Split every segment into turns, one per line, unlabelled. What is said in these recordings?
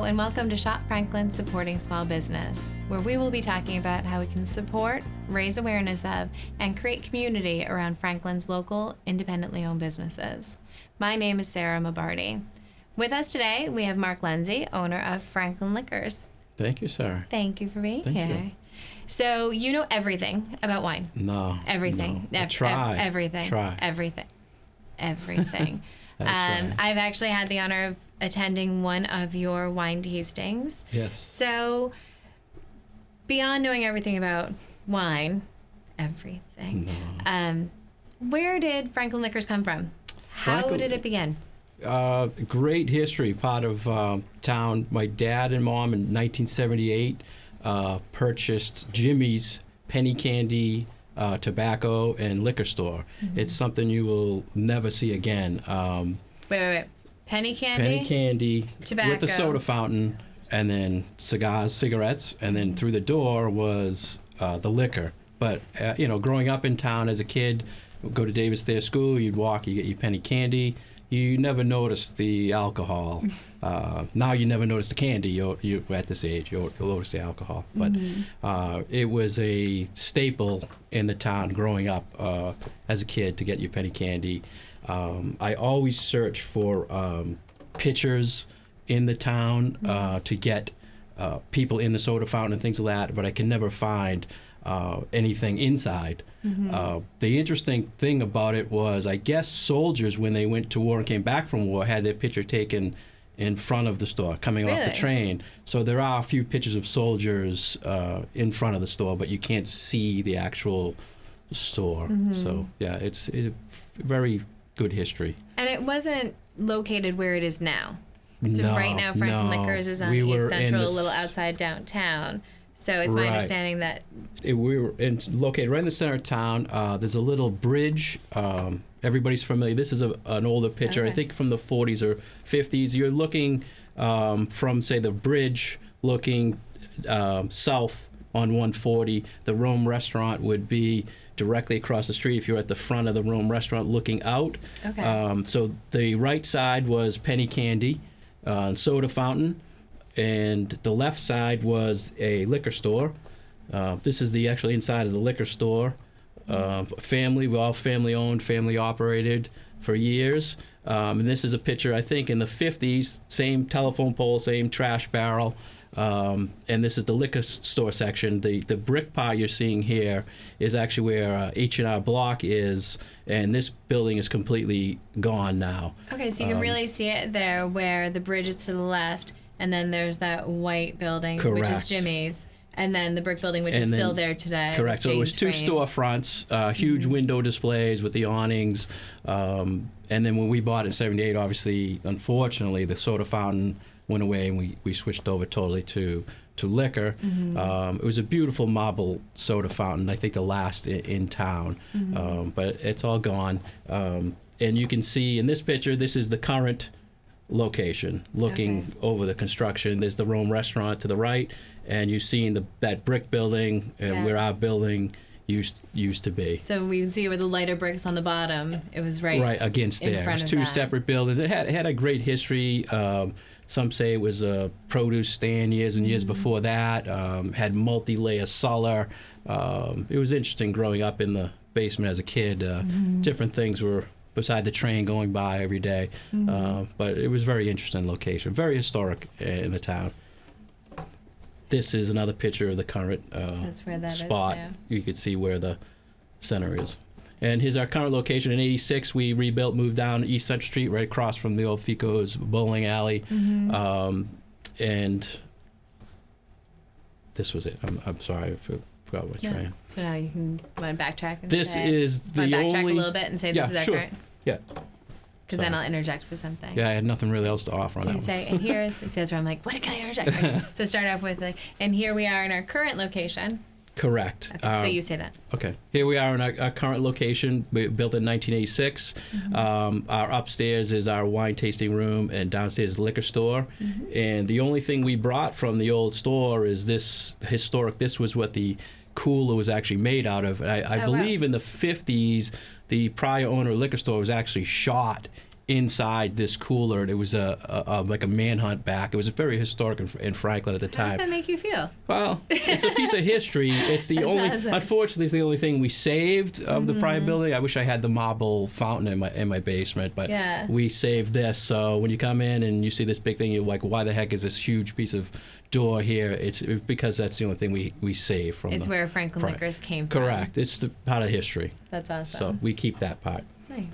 and welcome to Shop Franklin Supporting Small Business, where we will be talking about how we can support, raise awareness of, and create community around Franklin's local, independently owned businesses. My name is Sarah Mabardi. With us today, we have Mark Lenzi, owner of Franklin Liquors.
Thank you, Sarah.
Thank you for being
Thank
here.
you.
So you know everything about wine?
No.
Everything.
No. Try.
Everything.
Try.
Everything. Everything.
Try.
I've actually had the honor of attending one of your wine tastings.
Yes.
So, beyond knowing everything about wine, everything, where did Franklin Liquors come from? How did it begin?
Great history, part of town. My dad and mom in 1978 purchased Jimmy's penny candy, tobacco, and liquor store. Mm-hmm. It's something you will never see again.
Wait. Penny candy?
Penny candy,
tobacco,
with the soda fountain, and then cigars, cigarettes, and then through the door was the liquor. But, growing up in town as a kid, go to Davis Thayer School, you'd walk, you get your penny candy. You never notice the alcohol. Now you never notice the candy. You're at this age, you'll notice the alcohol. But it was a staple in the town growing up as a kid to get your penny candy. I always search for pictures in the town to get people in the soda fountain and things like that, but I can never find anything inside. The interesting thing about it was, I guess soldiers, when they went to war and came back from war, had their picture taken in front of the store coming off the train. So there are a few pictures of soldiers in front of the store, but you can't see the actual store. So yeah, it's very good history.
And it wasn't located where it is now. So right now Franklin Liquors is on East Central, a little outside downtown. So it's my understanding that
we were located right in the center of town. There's a little bridge. Everybody's familiar. This is an older picture, okay. I think from the 40s or 50s. You're looking from, say, the bridge, looking south on 140. The Rome restaurant would be directly across the street if you're at the front of the Rome restaurant looking out. Okay. So the right side was penny candy, soda fountain. And the left side was a liquor store. This is the actual inside of the liquor store. Family, we're all family owned, family operated for years. And this is a picture, I think, in the 50s, same telephone pole, same trash barrel. And this is the liquor store section. The brick part you're seeing here is actually where H&R Block is, and this building is completely gone now.
Okay, so you can really see it there where the bridge is to the left, and then there's that white building,
correct.
Which is Jimmy's, and then the brick building, which is still there today.
Correct. So it was two storefronts, huge window displays with the awnings. And then when we bought it in 78, obviously, unfortunately, the soda fountain went away, and we switched over totally to liquor. It was a beautiful marble soda fountain, I think the last in town. But it's all gone. And you can see in this picture, this is the current location, looking over the construction. There's the Rome restaurant to the right, and you've seen that brick building and where our building used to be.
So we can see where the lighter bricks on the bottom, it was right
against there. It was two separate buildings. It had a great history. Some say it was a produce stand years and years before that. Had multi-layer cellar. It was interesting growing up in the basement as a kid. Different things were beside the train going by every day. But it was a very interesting location, very historic in the town. This is another picture of the current
that's where that
spot.
Is now. You
could see where the center is. And here's our current location. In 86, we rebuilt, moved down East Central Street, right across from the old Fico's bowling alley. And this was it. I'm sorry, I forgot what train.
So now you can want to backtrack and
this
say,
is the only...
backtrack a little bit and say this is our current?
Yeah.
Because then I'll interject for something.
Yeah, I had nothing really else to offer on that.
So you say, and here's, it says where I'm like, what can I interject? So start off with, and here we are in our current location.
Correct.
Okay, so you say that.
Okay. Here we are in our current location. We built in 1986. Our upstairs is our wine tasting room, and downstairs is the liquor store. And the only thing we brought from the old store is this historic. This was what the cooler was actually made out of. I believe in the 50s, the prior owner of the liquor store was actually shot inside this cooler. It was like a manhunt back. It was very historic in Franklin at the time.
How does that make you feel?
Well, it's a piece of history. It's the only,
awesome.
unfortunately, it's the only thing we saved of the prior building. I wish I had the marble fountain in my basement, but
Yeah.
we saved this. So when you come in and you see this big thing, you're like, why the heck is this huge piece of door here? It's because that's the only thing we saved from.
It's where Franklin Liquors came from.
Correct. It's the part of history.
That's awesome.
So we keep that part.
Nice.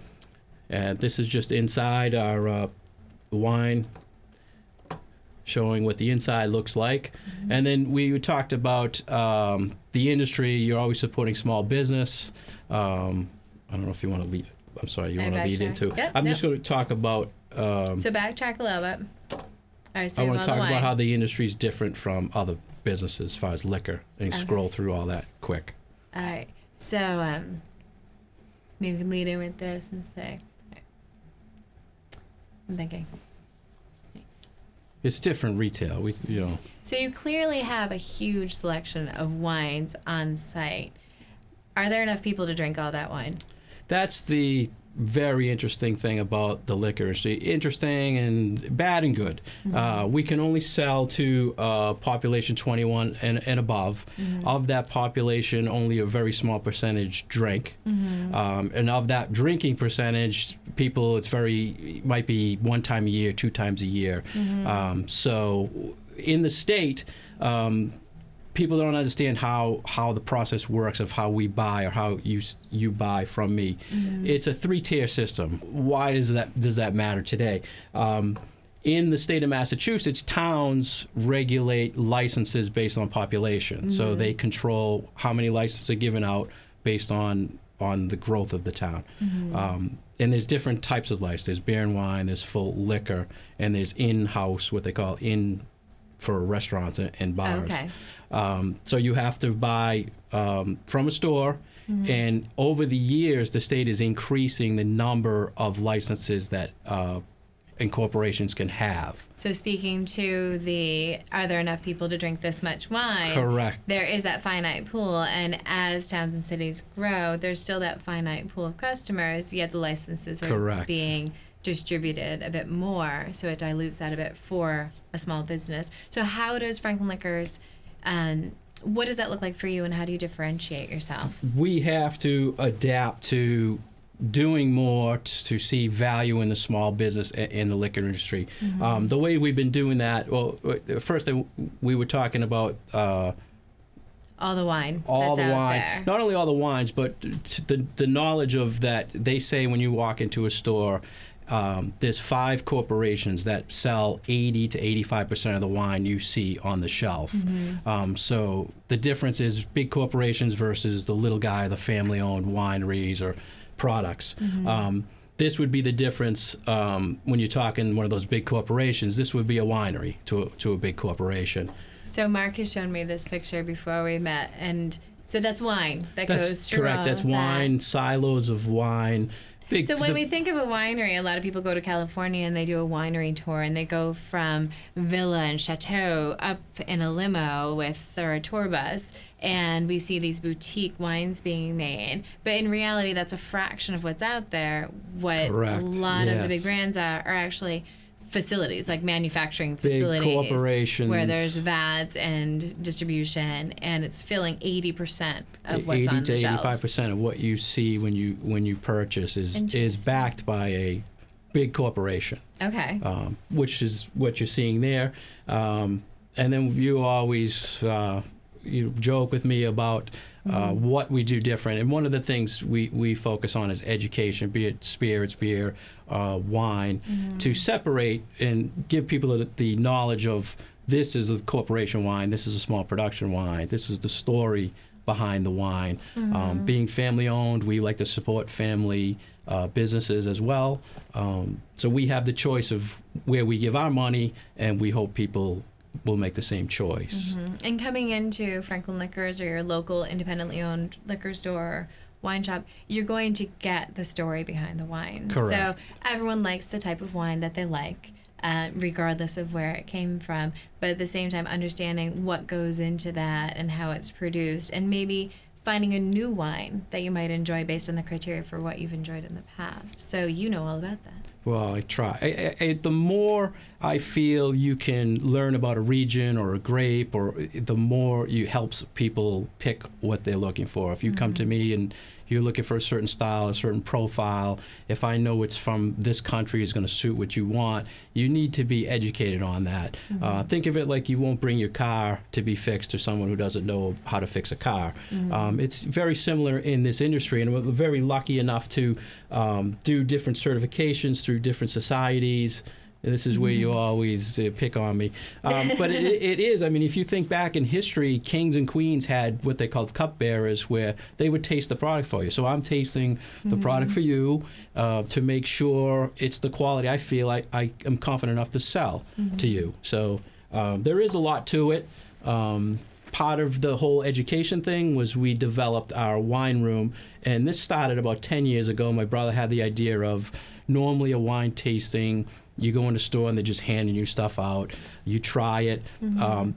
And this is just inside our wine, showing what the inside looks like. And then we talked about the industry. You're always supporting small business. I don't know if you want to lead. I'm sorry, you want to lead into.
Yep,
I'm just going to talk about.
So backtrack a little bit. All right, so
I want
about
to talk
the wine.
about how the industry is different from other businesses as far as liquor, and scroll through all that quick.
All right. So maybe we can lead in with this and say. I'm thinking.
It's different retail.
So you clearly have a huge selection of wines on site. Are there enough people to drink all that wine?
That's the very interesting thing about the liquor industry. Interesting and bad and good. We can only sell to population 21 and above. Of that population, only a very small percentage drink. And of that drinking percentage, people, it might be one time a year, 2 times a year. So in the state, people don't understand how the process works of how we buy or how you buy from me. It's a 3-tier system. Why does that matter today? In the state of Massachusetts, towns regulate licenses based on population. So they control how many licenses are given out based on the growth of the town. And there's different types of license. There's beer and wine, there's full liquor, and there's in-house, what they call for restaurants and bars.
Okay.
So you have to buy from a store, and over the years, the state is increasing the number of licenses that and corporations can have.
So speaking to are there enough people to drink this much wine?
Correct.
There is that finite pool, and as towns and cities grow, there's still that finite pool of customers, yet the licenses are
Correct.
being distributed a bit more, so it dilutes that a bit for a small business. So how does Franklin Liquors, what does that look like for you, and how do you differentiate yourself?
We have to adapt to doing more to see value in the small business in the liquor industry. The way we've been doing that, well, first we were talking about
all the wine
all
that's
the
out
wine,
there.
not only all the wines, but the knowledge of that. They say when you walk into a store, there's 5 corporations that sell 80 to 85% of the wine you see on the shelf. So the difference is big corporations versus the little guy, the family-owned wineries or products. This would be the difference when you're talking one of those big corporations. This would be a winery to a big corporation.
So Mark has shown me this picture before we met, and so that's wine that goes through
correct.
all
That's
of that.
wine, silos of wine.
So when we think of a winery, a lot of people go to California and they do a winery tour, and they go from villa and chateau up in a limo or a tour bus, and we see these boutique wines being made. But in reality, that's a fraction of what's out there. What
Correct.
a lot of the big
Yes.
brands are actually facilities, like manufacturing
Big
facilities,
corporations.
where there's vats and distribution, and it's filling 80% of what's
80
on
to
the shelves.
85% of what you see when you purchase is
Interesting.
backed by a big corporation,
Okay.
which is what you're seeing there. And then you always you joke with me about what we do different. And one of the things we focus on is education, be it spirits, beer, wine, to separate and give people the knowledge of this is a corporation wine, this is a small production wine, this is the story behind the wine. Being family owned, we like to support family businesses as well. So we have the choice of where we give our money, and we hope people will make the same choice.
And coming into Franklin Liquors or your local independently owned liquor store or wine shop, you're going to get the story behind the wine.
Correct.
So everyone likes the type of wine that they like, regardless of where it came from. But at the same time, understanding what goes into that and how it's produced, and maybe finding a new wine that you might enjoy based on the criteria for what you've enjoyed in the past. So you know all about that.
Well, I try. The more I feel you can learn about a region or a grape, or the more you helps people pick what they're looking for. If you come to me and you're looking for a certain style, a certain profile, if I know it's from this country, is going to suit what you want, you need to be educated on that. Think of it like you won't bring your car to be fixed to someone who doesn't know how to fix a car. It's very similar in this industry, and we're very lucky enough to do different certifications through different societies. This is where you always pick on me. But it is. I mean, if you think back in history, kings and queens had what they called cupbearers, where they would taste the product for you. So I'm tasting the product for you to make sure it's the quality I feel I am confident enough to sell to you. So there is a lot to it. Part of the whole education thing was we developed our wine room, and this started about 10 years ago. My brother had the idea of normally a wine tasting, you go in the store and they're just handing you stuff out. You try it.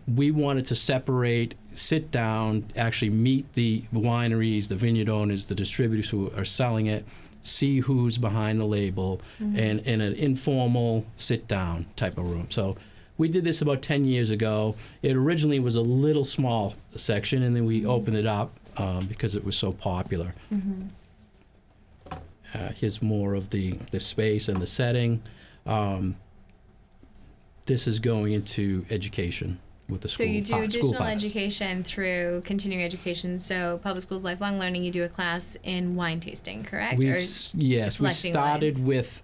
We wanted to separate, sit down, actually meet the wineries, the vineyard owners, the distributors who are selling it, see who's behind the label, and in an informal sit-down type of room. So we did this about 10 years ago. It originally was a little small section, and then we opened it up because it was so popular. Here's more of the space and the setting. This is going into education with the school.
So you do additional
school
education through continuing education. So public schools, lifelong learning, you do a class in wine tasting, correct?
Yes, we started
wines.
with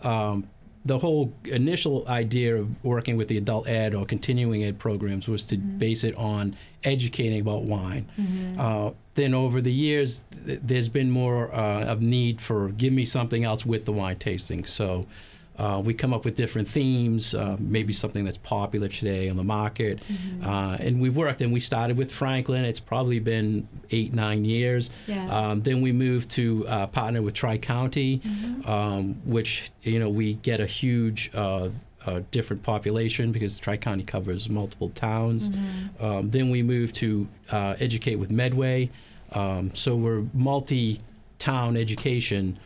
the whole initial idea of working with the adult ed or continuing ed programs was to base it on educating about wine. Then over the years, there's been more of need for give me something else with the wine tasting. So we come up with different themes, maybe something that's popular today on the market. And we worked, and we started with Franklin. It's probably been 8-9 years. Then we moved to partner with Tri-County, which, we get a huge different population because Tri-County covers multiple towns. Then we moved to educate with Medway. So we're multi-town education.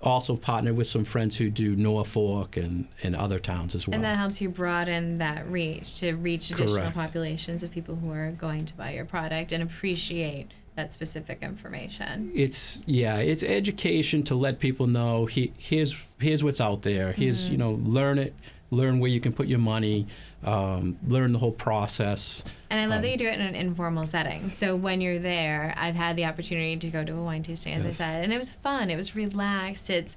Also partnered with some friends who do Norfolk and other towns as well.
And that helps you broaden that reach to reach additional
Correct.
populations of people who are going to buy your product and appreciate that specific information.
It's education to let people know here's what's out there. Here's learn it, learn where you can put your money, learn the whole process.
And I love that you do it in an informal setting. So when you're there, I've had the opportunity to go to a wine tasting, as I said, and it was fun. It was relaxed. It's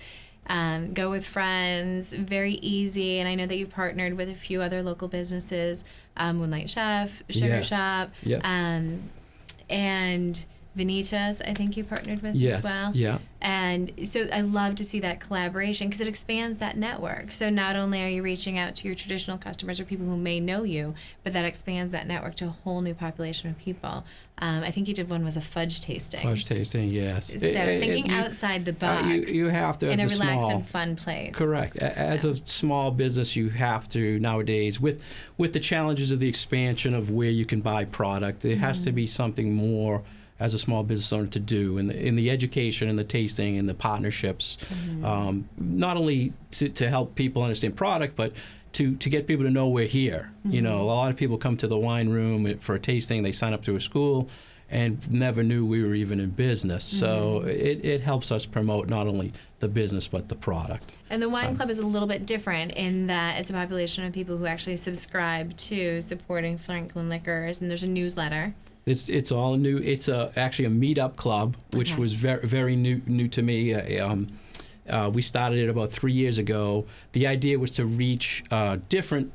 go with friends, very easy. And I know that you've partnered with a few other local businesses, Moonlight Chef, Sugar Shop, and Vanitas, I think you partnered with as well. And so I love to see that collaboration because it expands that network. So not only are you reaching out to your traditional customers or people who may know you, but that expands that network to a whole new population of people. I think you did one was a fudge tasting.
Fudge tasting, yes.
So thinking outside the box.
You have to,
in a relaxed and fun place.
Correct. As a small business, you have to nowadays, with the challenges of the expansion of where you can buy product, there has to be something more as a small business owner to do in the education and the tasting and the partnerships, not only to help people understand product, but to get people to know we're here. A lot of people come to the wine room for a tasting, they sign up to a school and never knew we were even in business. So it helps us promote not only the business but the product.
And the wine club is a little bit different in that it's a population of people who actually subscribe to supporting Franklin Liquors, and there's a newsletter.
It's all new. It's actually a meetup club, which was very, very new to me. We started it about 3 years ago. The idea was to reach different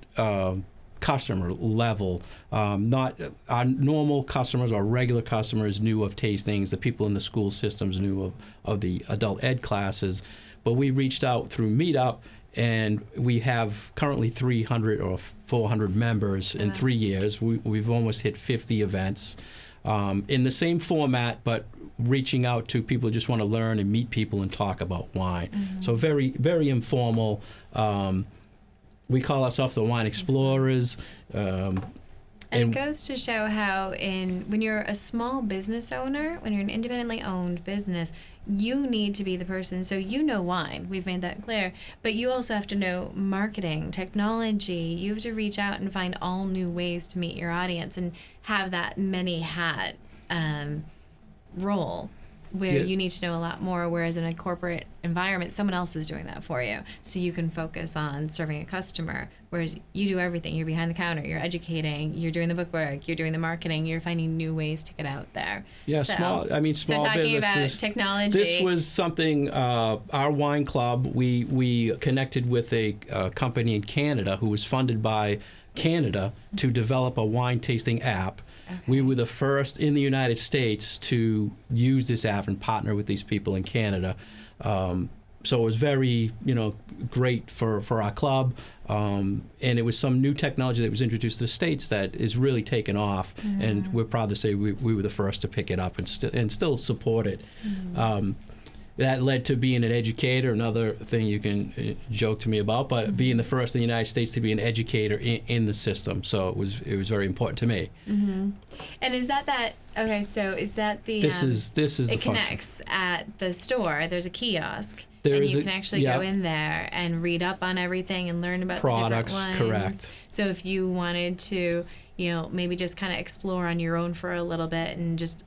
customer level. Not our normal customers or regular customers knew of tastings. The people in the school systems knew of the adult ed classes. But we reached out through Meetup, and we have currently 300 or 400 members in 3 years. We've almost hit 50 events in the same format, but reaching out to people who just want to learn and meet people and talk about wine. So very, very informal. We call ourselves the Wine Explorers.
And it goes to show how when you're a small business owner, when you're an independently owned business, you need to be the person. So you know wine. We've made that clear. But you also have to know marketing, technology. You have to reach out and find all new ways to meet your audience and have that many hat role where you need to know a lot more, whereas in a corporate environment, someone else is doing that for you. So you can focus on serving a customer, whereas you do everything. You're behind the counter, you're educating, you're doing the bookwork, you're doing the marketing, you're finding new ways to get out there.
Yeah,
so,
small businesses.
So talking about technology.
This was something, our wine club, we connected with a company in Canada who was funded by Canada to develop a wine tasting app. Okay. We were the first in the United States to use this app and partner with these people in Canada. So it was very, great for our club. And it was some new technology that was introduced to the States that is really taken off. Mm-hmm. And we're proud to say we were the first to pick it up and still support it. Mm-hmm. That led to being an educator, another thing you can joke to me about, but being the first in the United States to be an educator in the system. So it was very important to me.
Mm-hmm. And is that okay, so is that the...
This is the function.
It connects at the store. There's a kiosk. And you can actually go in there and read up on everything and learn about
products,
the different wines.
Correct.
So if you wanted to, maybe just kind of explore on your own for a little bit and just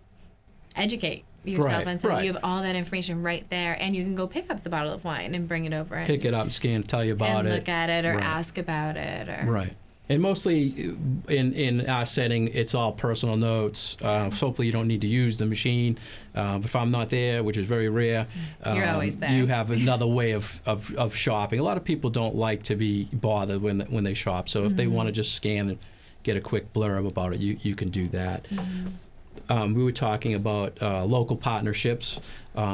educate yourself on something. You have all that information right there, and you can go pick up the bottle of wine and bring it over and
pick it up, scan, tell you about it,
look at it, or ask about it,
right. And mostly in our setting, it's all personal notes. So hopefully you don't need to use the machine. If I'm not there, which is very rare,
you're always there.
You have another way of shopping. A lot of people don't like to be bothered when they shop. So if they want to just scan and get a quick blurb about it, you can do that. Mm-hmm. We were talking about local partnerships,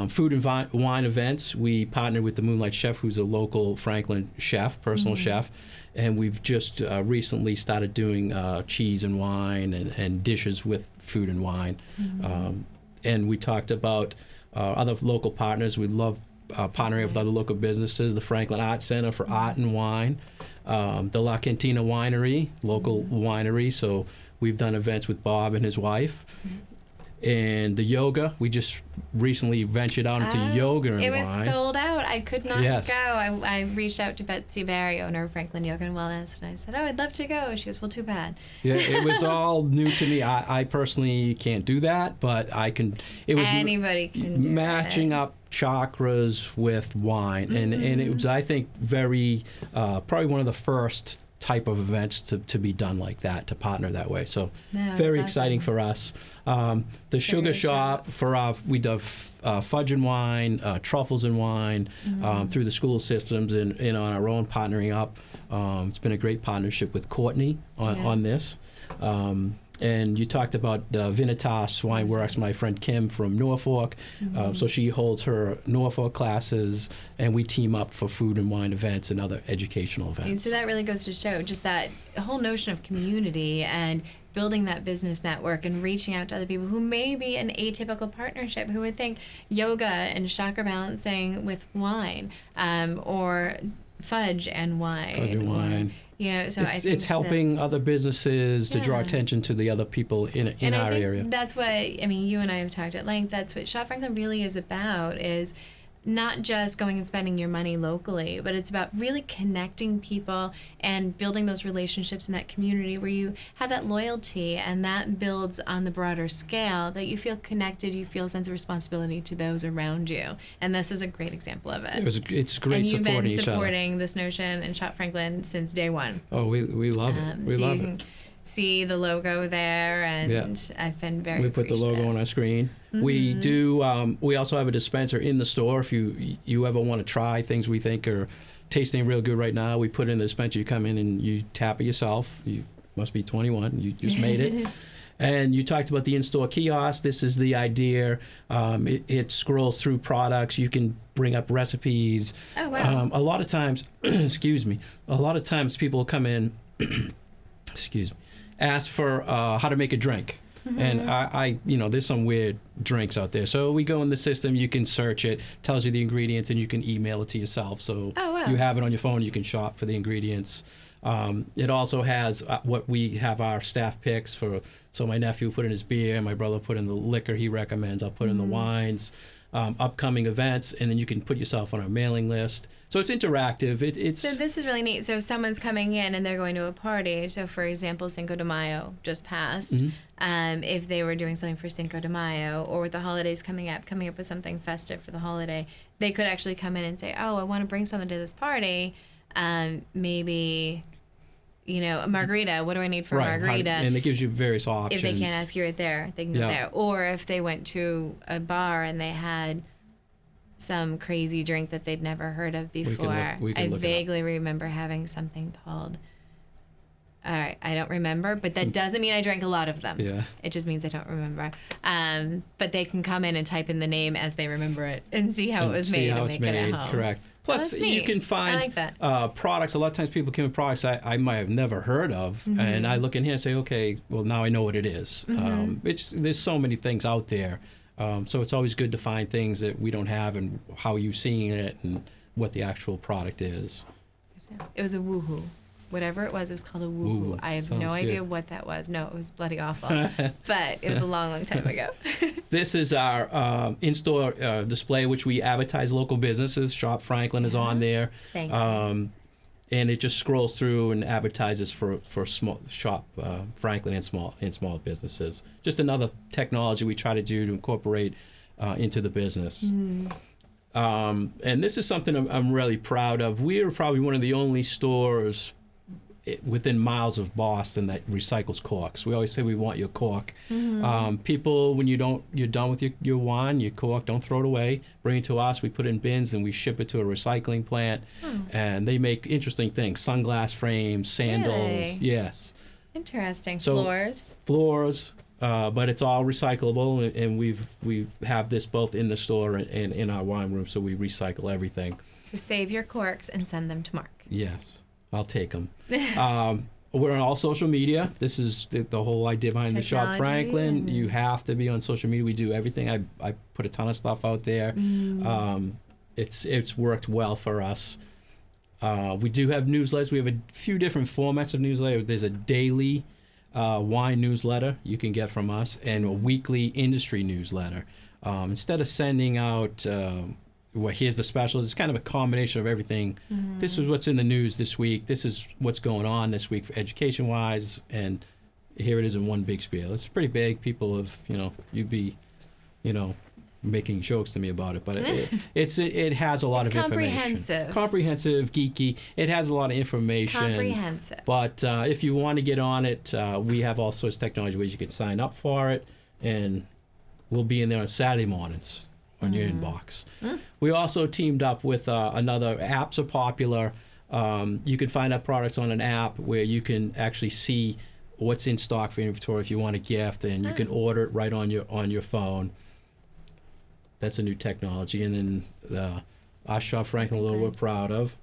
food and wine events. We partnered with the Moonlight Chef, who's a local Franklin chef, personal chef, and we've just recently started doing cheese and wine and dishes with food and wine. Mm-hmm. And we talked about other local partners. We love partnering with other local businesses, the Franklin Art Center for Art and Wine, the La Cantina Winery, local winery. So we've done events with Bob and his wife. And the yoga, we just recently ventured out into yoga and wine.
It was sold out. I could not go. I reached out to Betsy Barry, owner of Franklin Yoga and Wellness, and I said, I'd love to go. She goes, well, too bad.
Yeah, it was all new to me. I personally can't do that, but I can. It was
anybody can do
matching up chakras with wine, and it was, I think, very probably one of the first type of events to be done like that, to partner that way. So very exciting for us. The sugar shop for we do fudge and wine, truffles and wine through the school systems and on our own partnering up. It's been a great partnership with Courtney on this. And you talked about Vinitas Wine Works, my friend Kim from Norfolk. So she holds her Norfolk classes, and we team up for food and wine events and other educational events.
And so that really goes to show just that whole notion of community and building that business network and reaching out to other people who may be an atypical partnership, who would think yoga and chakra balancing with wine, or fudge and wine.
Fudge and wine.
So
it's helping other businesses to draw attention to the other people in our area.
That's what, you and I have talked at length. That's what Shop Franklin really is about, is not just going and spending your money locally, but it's about really connecting people and building those relationships in that community where you have that loyalty, and that builds on the broader scale, that you feel connected, you feel a sense of responsibility to those around you. And this is a great example of it.
It's great supporting each other.
And you've been supporting this notion in Shop Franklin since day one.
Oh, we love it. We love it.
See the logo there, and I've been very
We put the logo on our screen.
Mm-hmm.
We do. We also have a dispenser in the store. If you ever want to try things we think are tasting real good right now, we put it in the dispenser. You come in and you tap it yourself. You must be 21. You just made it. And you talked about the in-store kiosk. This is the idea. It scrolls through products. You can bring up recipes.
Oh, wow.
A lot of times, excuse me, a lot of times people come in, excuse me, ask for how to make a drink. Mm-hmm. And I there's some weird drinks out there. So we go in the system, you can search it, tells you the ingredients, and you can email it to yourself. So you have it on your phone, you can shop for the ingredients. It also has what we have our staff picks for. So my nephew put in his beer, my brother put in the liquor he recommends. I'll put in the wines, upcoming events, and then you can put yourself on our mailing list. So it's interactive. It's
So this is really neat. So if someone's coming in and they're going to a party, so for example, Cinco de Mayo just passed. If they were doing something for Cinco de Mayo, or with the holidays coming up with something festive for the holiday, they could actually come in and say, oh, I want to bring something to this party. Maybe, a margarita. What do I need for a margarita?
And it gives you various options.
If they can't ask you right there, they can go there. Or if they went to a bar and they had some crazy drink that they'd never heard of before. I vaguely remember having something called, all right, I don't remember, but that doesn't mean I drank a lot of them. Yeah. It just means I don't remember. But they can come in and type in the name as they remember it and see how it was made and make it at home.
Correct. Plus, you can find products. A lot of times people come in products I might have never heard of, and I look in here and say, okay, well, now I know what it is. There's so many things out there. So it's always good to find things that we don't have and how you're seeing it and what the actual product is.
It was a woohoo. Whatever it was called a woohoo. I have no idea what that was. No, it was bloody awful. But it was a long, long time ago.
This is our in-store display, which we advertise local businesses. Shop Franklin is on there.
Thank you.
And it just scrolls through and advertises for small Shop Franklin and small businesses. Just another technology we try to do to incorporate into the business. And this is something I'm really proud of. We are probably one of the only stores within miles of Boston that recycles corks. We always say we want your cork. People, when you're done with your wine, your cork, don't throw it away. Bring it to us. We put it in bins and we ship it to a recycling plant. And they make interesting things: sunglass frames, sandals.
Really?
Yes.
Interesting.
So, floors. But it's all recyclable, and we have this both in the store and in our wine room, so we recycle everything.
So save your corks and send them to Mark.
Yes, I'll take them. We're on all social media. This is the whole idea behind the Shop Franklin. You have to be on social media. We do everything. I put a ton of stuff out there. It's worked well for us. We do have newsletters. We have a few different formats of newsletter. There's a daily wine newsletter you can get from us, and a weekly industry newsletter. Instead of sending out here's the special, it's kind of a combination of everything. This is what's in the news this week. This is what's going on this week for education wise, and here it is in one big spiel. It's pretty big. People have, you'd be, making jokes to me about it, but it has a lot of information. Comprehensive, geeky. It has a lot of information.
Comprehensive.
But if you want to get on it, we have all sorts of technology ways you can sign up for it, and we'll be in there on Saturday mornings on your inbox. We also teamed up with another. Apps are popular. You can find out products on an app where you can actually see what's in stock for inventory if you want a gift, and you can order it right on your phone. That's a new technology. And then our Shop Franklin, a little we're proud of.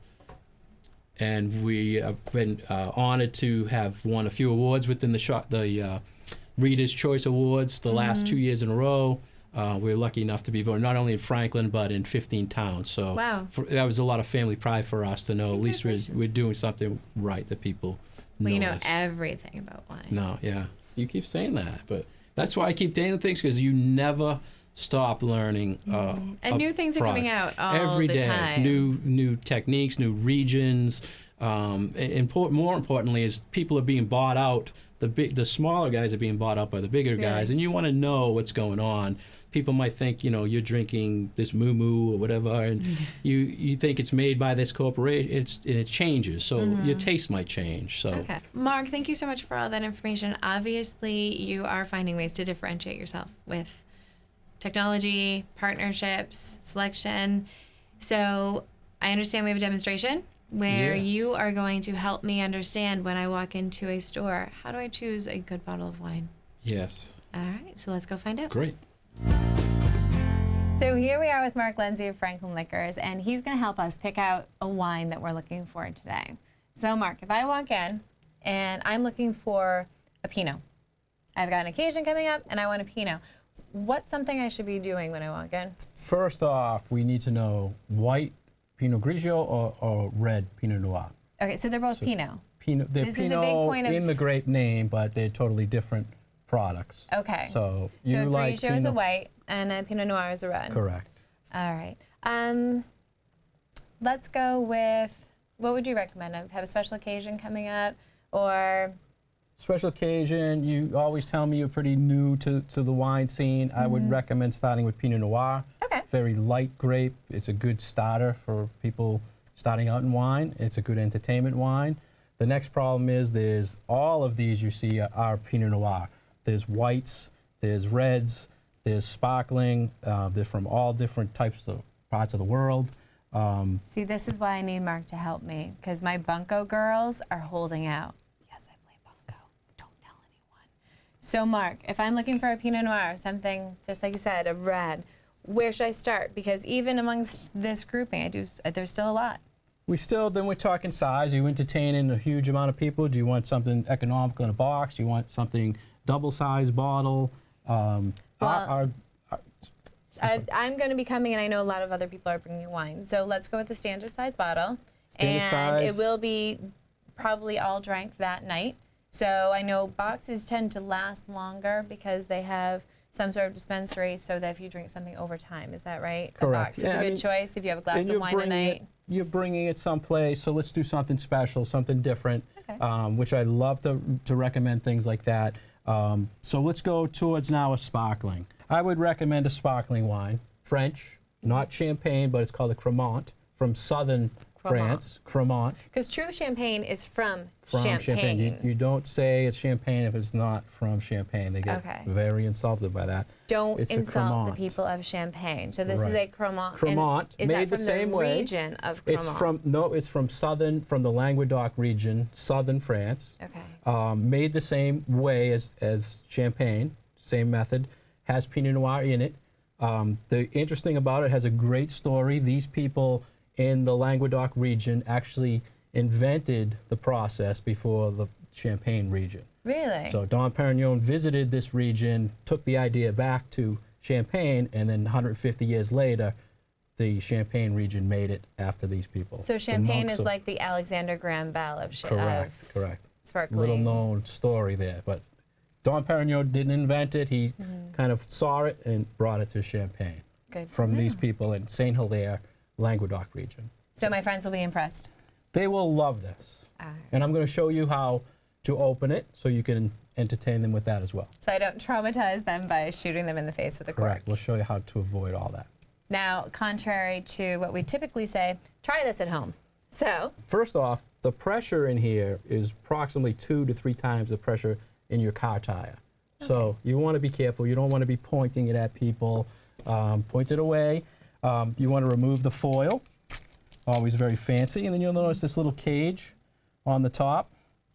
And we have been honored to have won a few awards within the Reader's Choice Awards the last 2 years in a row. We're lucky enough to be voted not only in Franklin, but in 15 towns. So that was a lot of family pride for us to know at least we're doing something right that people know.
Well, you know everything about wine.
No, yeah. You keep saying that, but that's why I keep saying things, because you never stop learning.
And new things are coming out all
every
the
day.
time.
New techniques, new regions. More importantly, is people are being bought out. The smaller guys are being bought out by the bigger guys, and you want to know what's going on. People might think, you're drinking this moo or whatever, and you think it's made by this corporation. It changes, so your taste might change. So,
okay, Mark, thank you so much for all that information. Obviously, you are finding ways to differentiate yourself with technology, partnerships, selection. So I understand we have a demonstration where you are going to help me understand when I walk into a store, how do I choose a good bottle of wine?
Yes.
All right, so let's go find out.
Great.
So here we are with Mark Lenzi of Franklin Liquors, and he's going to help us pick out a wine that we're looking for today. So Mark, if I walk in and I'm looking for a Pinot, I've got an occasion coming up and I want a Pinot. What's something I should be doing when I walk in?
First off, we need to know white Pinot Grigio or red Pinot Noir.
Okay, so they're both Pinot.
Pinot. They're
This is a
Pinot
big point of-
in the grape name, but they're totally different products.
Okay.
So
So
you
a
like
Grigio is a
Pinot?
white and a Pinot Noir is a red.
Correct.
All right. Let's go with, what would you recommend? Have a special occasion coming up, or?
Special occasion, you always tell me you're pretty new to the wine scene. I would recommend starting with Pinot Noir.
Okay.
Very light grape. It's a good starter for people starting out in wine. It's a good entertainment wine. The next problem is there's all of these you see are Pinot Noir. There's whites, there's reds, there's sparkling. They're from all different types of parts of the world.
See, this is why I need Mark to help me, because my bunco girls are holding out. Yes, I play bunco. Don't tell anyone. So Mark, if I'm looking for a Pinot Noir, something, just like you said, a red, where should I start? Because even amongst this grouping, there's still a lot.
Then we're talking size. Are you entertaining a huge amount of people? Do you want something economical in a box? Do you want something double-sized bottle?
I'm going to be coming, and I know a lot of other people are bringing wine. So let's go with the standard size bottle.
Standard size.
It will be probably all drank that night. So I know boxes tend to last longer because they have some sort of dispensary, so that if you drink something over time, is that right?
Correct.
A box is a good choice if you have a glass of wine a night.
You're bringing it someplace, so let's do something special, something different,
Okay.
which I love to recommend things like that. So let's go towards now a sparkling. I would recommend a sparkling wine, French, not champagne, but it's called a Cremant, from southern France, Cremant.
Because true champagne is from
Champagne.
Champagne.
You don't say it's champagne if it's not from Champagne. They get
Okay.
very insulted by that.
Don't
It's a
insult the
Cremant.
people of Champagne. So this is
Right.
a Cremant.
Cremant,
Is
made
that
the
from
same way.
region of Cremant?
It's from the Languedoc region, southern France.
Okay.
Made the same way as Champagne, same method, has Pinot Noir in it. The interesting about it has a great story. These people in the Languedoc region actually invented the process before the Champagne region.
Really?
So Dom Perignon visited this region, took the idea back to Champagne, and then 150 years later, the Champagne region made it after these people.
So
The
Champagne
monks
is
of-
like the Alexander Graham Bell of
Correct.
sparkling.
Little known story there, but Dom Perignon didn't invent it. He kind of saw it and brought it to Champagne
Good to
from
know.
these people in Saint Hilaire, Languedoc region.
So my friends will be impressed.
They will love this.
All right.
And I'm going to show you how to open it so you can entertain them with that as well.
So I don't traumatize them by shooting them in the face with a cork.
Correct. We'll show you how to avoid all that.
Now, contrary to what we typically say, try this at home. So,
First off, the pressure in here is approximately 2 to 3 times the pressure in your car tire. So you want to be careful. You don't want to be pointing it at people. Point it away. You want to remove the foil. Always very fancy. And then you'll notice this little cage on the top.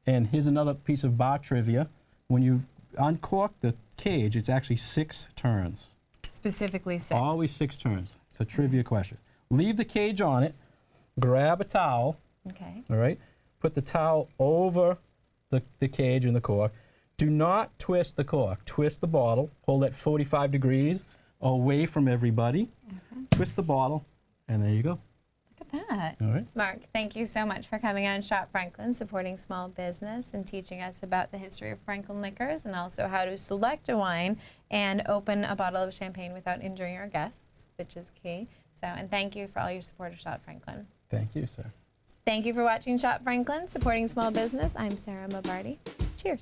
And here's another piece of bar trivia. When you uncork the cage, it's actually 6 turns.
specifically 6.
Always 6 turns. It's a trivia question. Leave the cage on it. Grab a towel.
Okay.
All right. Put the towel over the cage and the cork. Do not twist the cork. Twist the bottle. Hold at 45 degrees away from everybody. Twist the bottle, and there you go.
Look at that.
All right.
Mark, thank you so much for coming on Shop Franklin, supporting small business and teaching us about the history of Franklin liquors and also how to select a wine and open a bottle of champagne without injuring our guests, which is key. So, and thank you for all your support of Shop Franklin.
Thank you, sir.
Thank you for watching Shop Franklin, supporting small business. I'm Sarah Mabardi. Cheers.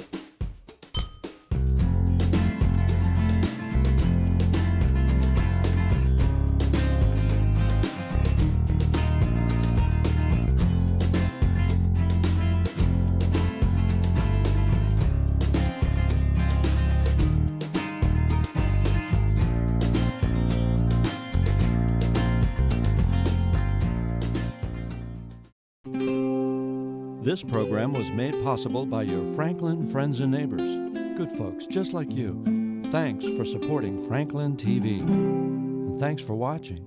This program was made possible by your Franklin friends and neighbors, good folks just like you. Thanks for supporting Franklin TV. And thanks for watching.